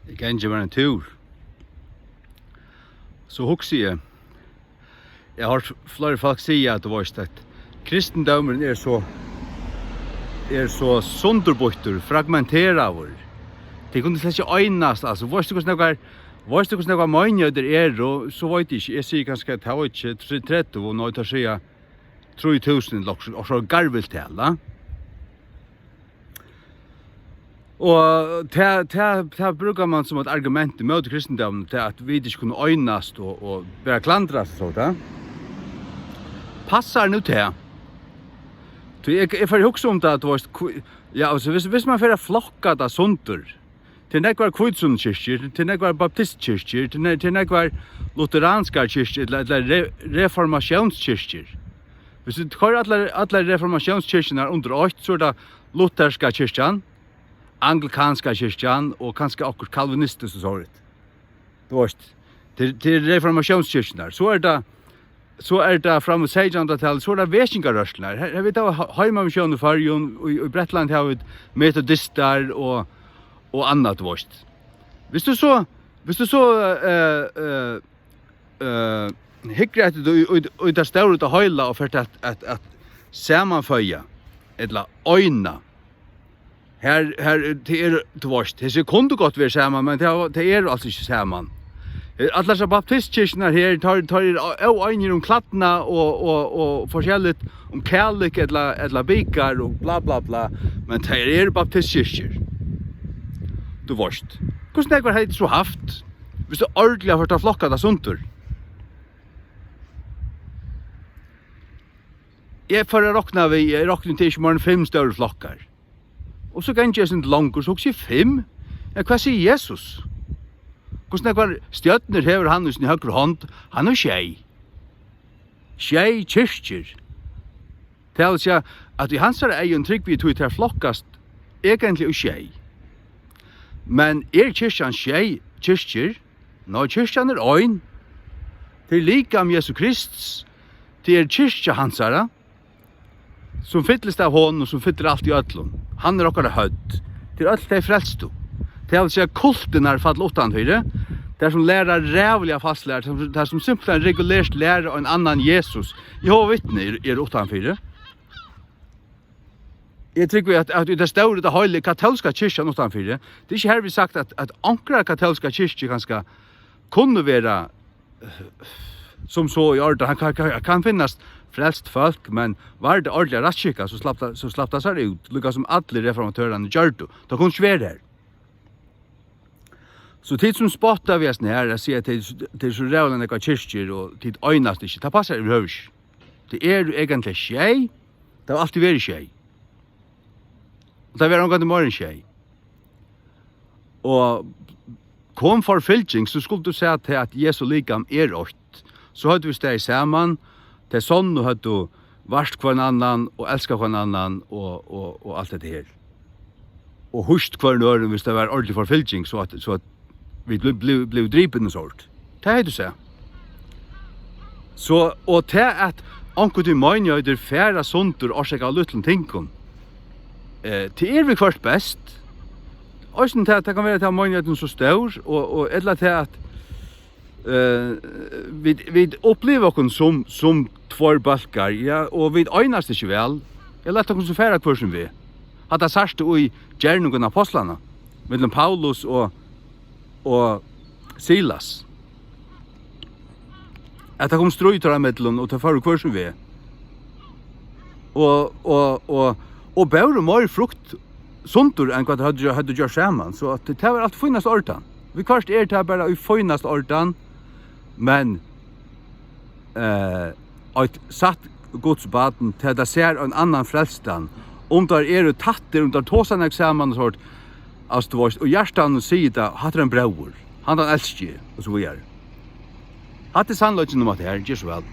Jeg kan ikke være en tur. Så husker jeg har hørt flere folk si at det var at kristendommen er så sunderbøyter, fragmenterar. Det kunne slett ikke øynast, altså. Vet du hvordan noe møgnjøder og så vet jeg ikke. Jeg sier kanskje at det var ikke 30, og nå tar jeg 3000 og så garveltall, da. Og det brukar man som et argument mot kristendommen til at vi ikke kunne øynast og bare klandrast så da. Passar nu til. Jeg får huske om det at ja, altså, hvis man får flokka det sunter, til nekvar kvidsundkirker, til nekvar baptistkirker, til nekvar lutheranska kirker, eller reformationskirker. Hvis du tar alle reformationskirkene under 8, så det lutherska kyrkjan, anglikanska kyrkjan og kanskje akkurat kalvinistisk og sånt. Du vet, til reformationskirkene. Så er det fram og 1600-tallet, så er det vekingarrørsler. Her vet jeg heimamisjonen i Farjon, og i Bretland har vi metodister og annat, du vet. Hvis du så hikker etter og det står ut av høyla og ført at samanføya, eller øyna, her det du vet, det kunne godt være saman, men det er altså ikke saman. Alla så baptistkirkene her tar øyner klattene og forskjellig kærlik eller bikar og bla bla bla, men det er baptistkirker. Du vet. Hvordan det har så haft, hvis du ordentlig har fått flokka det sunter? Jeg råkner til ikke mer enn 5 større flokkar. Og så kan jeg ikke langt, så også 5. Ja, hva sier Jesus? Hvordan det stjøtner hever han i sin høyre hånd? Han er tjei. Tjei kyrkjer. Det er altså at i hans egen trygg vi tog til flokkast egentlig og tjei. Men kyrkjan tjei kyrkjer? Nå, kyrkjan er øyn. Det er lika om Jesu Kristus. Det er kyrkja hansara, som fyllest av hånden og som fyller alt i ødlun. Han er okkara hødd. Det er alt det frelstu. Det er altså kulten er fatt utanfyrir. Det er som lærer rævliga fastlærer, det er som simpelthen regulært lærer en annan Jesus. Jehova vittne er utanfyrir. Jeg tror at det står det høylige katolska kyrkjan utanfyrir. Det er ikke her vi sagt at ankra katolska kyrkja kanskje kunne være som så i orden. Han kan finnes frelst folk, men var det ordentlig rastkikka, så slapp det seg ut, lukka som alle reformatørene gjør det. Det kunne ikke være her. Så tid som spottar vi oss her, jeg sier at det er så rævlig nekva kyrkjer, og tid øynast ikke, det passer i høvers. Det er egentlig tjei, det har alltid vært tjei. Og det har vært omgang til morgen tjei. Og kom for fylking, så skulle du se at Jesu likam er 8. Så hadde vi steg saman, til sånn og hadde du varst hver annan, og elska hver annan, og alt dette her. Og hust hver nøren, hvis det var ordentlig forfylking, så at vi blev dripen og sånt. Det er det du sier. Så, og til at anker du møgnjøyder færa sunter og årsaka luttlen tingkon, til vi først best. Også til at det kan være til møgnjøyden så stor, og eller til at vi opplever oss som 2 balkar, ja, og vi øynast ikke vel. Jeg lette oss så færa kursen vi. Hadde sørste i gjerningen av apostlene, mellom Paulus og Silas. At det kom strøyter av mellom og til færa kursen vi. Og bare mer frukt sunter enn hva det hadde gjort sammen, så at det var alt finnast ordan. Vi kvart det bare i finnast ordan, men et satt godsbaden til det ser en annan frelstan, om der tatter, om der tåsan eksamen og sånt, og hjertan sier det, hatt en brauer, han elsker, og så videre. Hatt sannløgjen om at det her, ikke så vel.